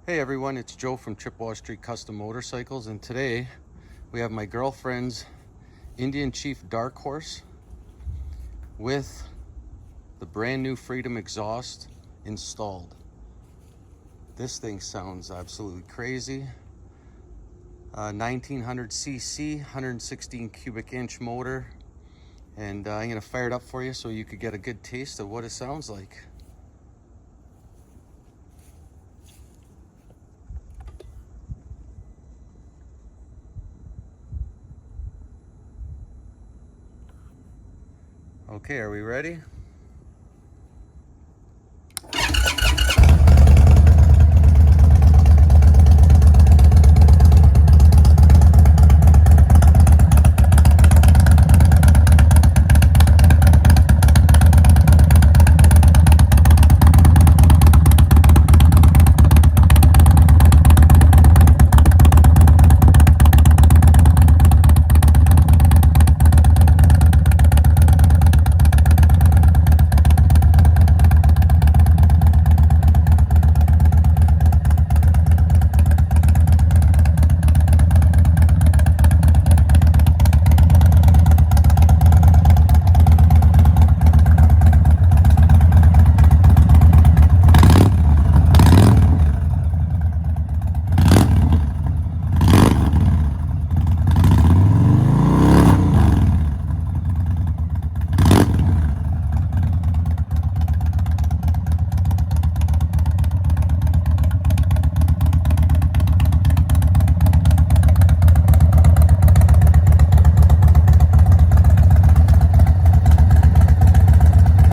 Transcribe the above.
Hey everyone, it's Joe from Chippewa Street Custom Motorcycles, and today we have my girlfriend's Indian Chief Darkhorse with the brand new Freedom exhaust installed. This thing sounds absolutely crazy. 1900cc, 116 cubic inch motor, and I'm gonna fire it up for you so you could get a good taste of what it sounds like. Okay, are we ready?